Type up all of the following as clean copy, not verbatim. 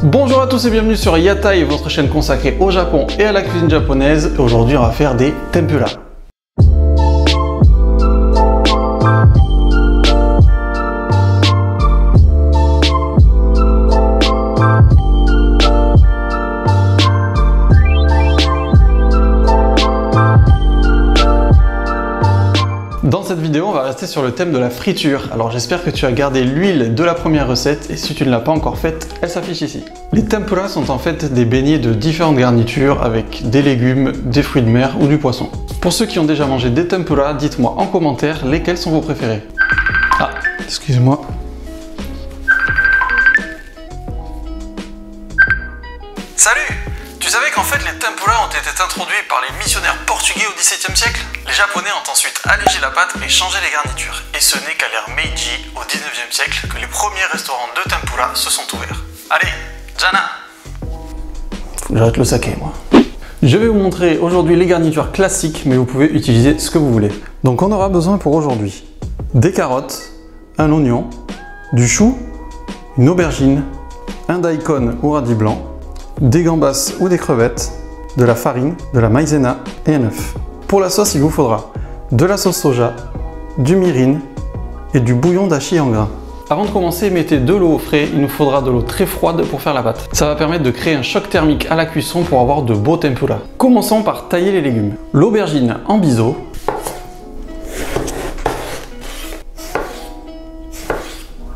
Bonjour à tous et bienvenue sur Yatai, votre chaîne consacrée au Japon et à la cuisine japonaise. Aujourd'hui, on va faire des tempura. Dans cette vidéo, on va rester sur le thème de la friture. Alors j'espère que tu as gardé l'huile de la première recette et si tu ne l'as pas encore faite, elle s'affiche ici. Les tempura sont en fait des beignets de différentes garnitures avec des légumes, des fruits de mer ou du poisson. Pour ceux qui ont déjà mangé des tempura, dites-moi en commentaire lesquels sont vos préférés. Ah, excuse-moi. Salut! Tu savais qu'en fait les tempura ont été introduits par les missionnaires portugais au XVIIe siècle? Les Japonais ont ensuite allégé la pâte et changé les garnitures. Et ce n'est qu'à l'ère Meiji, au XIXe siècle, que les premiers restaurants de tempura se sont ouverts. Allez, Jana! Faut que j'arrête le saké, moi. Je vais vous montrer aujourd'hui les garnitures classiques, mais vous pouvez utiliser ce que vous voulez. Donc on aura besoin pour aujourd'hui des carottes, un oignon, du chou, une aubergine, un daikon ou radis blanc, des gambas ou des crevettes, de la farine, de la maïzena et un œuf. Pour la sauce, il vous faudra de la sauce soja, du mirin et du bouillon d'achi en grains. Avant de commencer, mettez de l'eau au frais, il nous faudra de l'eau très froide pour faire la pâte. Ça va permettre de créer un choc thermique à la cuisson pour avoir de beaux tempura. Commençons par tailler les légumes. L'aubergine en biseau.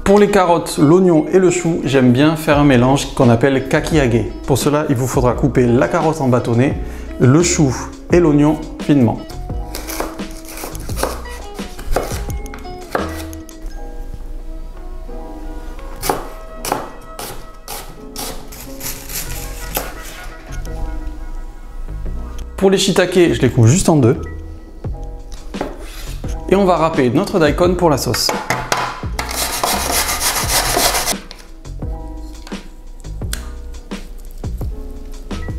Pour les carottes, l'oignon et le chou, j'aime bien faire un mélange qu'on appelle kakiage. Pour cela, il vous faudra couper la carotte en bâtonnets, le chou et l'oignon finement. Pour les shiitake, je les coupe juste en deux. Et on va râper notre daikon pour la sauce.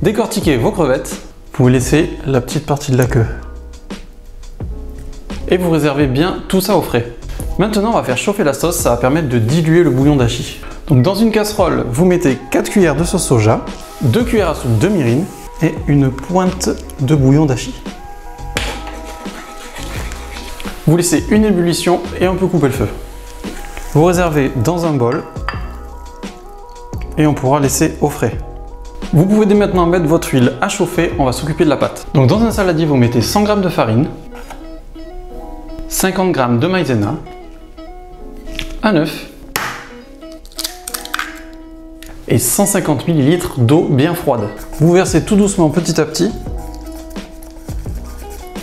Décortiquez vos crevettes, vous laissez la petite partie de la queue. Et vous réservez bien tout ça au frais. Maintenant, on va faire chauffer la sauce, ça va permettre de diluer le bouillon d'achi. Donc dans une casserole, vous mettez 4 cuillères de sauce soja, 2 cuillères à soupe de mirin et une pointe de bouillon d'achi. Vous laissez une ébullition et on peut couper le feu. Vous réservez dans un bol et on pourra laisser au frais. Vous pouvez dès maintenant mettre votre huile à chauffer, on va s'occuper de la pâte. Donc dans un saladier, vous mettez 100 g de farine, 50 g de maïzena, un œuf et 150 ml d'eau bien froide. Vous versez tout doucement petit à petit.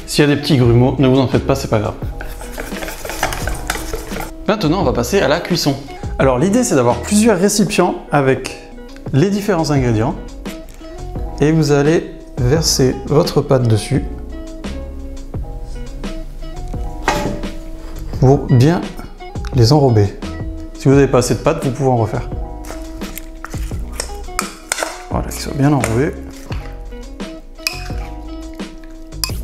S'il y a des petits grumeaux, ne vous en faites pas, c'est pas grave. Maintenant, on va passer à la cuisson. Alors l'idée, c'est d'avoir plusieurs récipients avec les différents ingrédients. Et vous allez verser votre pâte dessus pour bien les enrober. Si vous n'avez pas assez de pâte, vous pouvez en refaire. Voilà, qu'ils soient bien enrobés.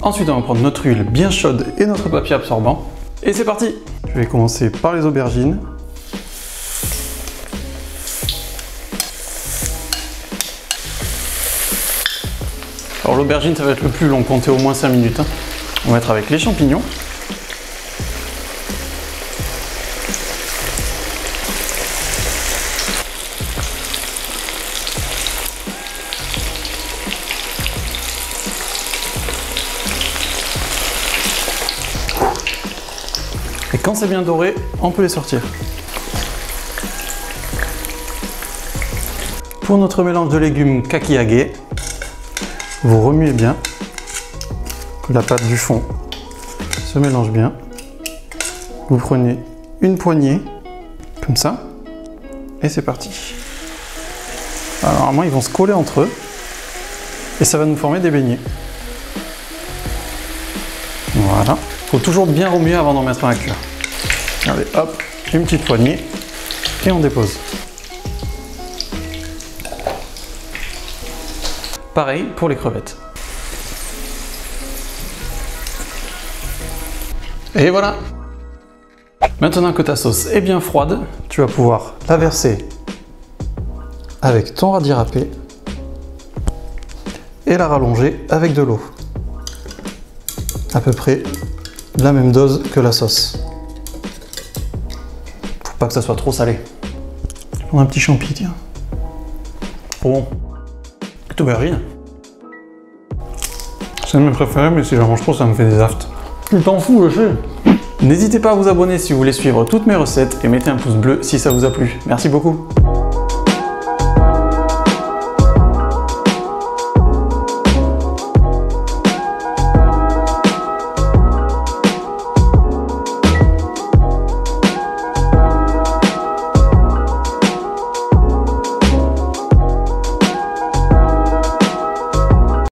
Ensuite, on va prendre notre huile bien chaude et notre papier absorbant. Et c'est parti! Je vais commencer par les aubergines. Alors l'aubergine, ça va être le plus long, comptez au moins 5 minutes. On va mettre avec les champignons. Et quand c'est bien doré, on peut les sortir. Pour notre mélange de légumes kakiage, vous remuez bien, que la pâte du fond se mélange bien. Vous prenez une poignée, comme ça, et c'est parti. Alors, normalement, ils vont se coller entre eux, et ça va nous former des beignets. Voilà. Il faut toujours bien remuer avant d'en mettre un à cuire. Allez, hop, une petite poignée, et on dépose. Pareil pour les crevettes. Et voilà! Maintenant que ta sauce est bien froide, tu vas pouvoir la verser avec ton radis râpé et la rallonger avec de l'eau. À peu près la même dose que la sauce. Faut pas que ça soit trop salé. On a un petit champi, tiens. Bon. Aubergine. C'est un de mes préférés, mais si j'en mange trop, ça me fait des aftes. Tu t'en fous, je sais. N'hésitez pas à vous abonner si vous voulez suivre toutes mes recettes et mettez un pouce bleu si ça vous a plu. Merci beaucoup.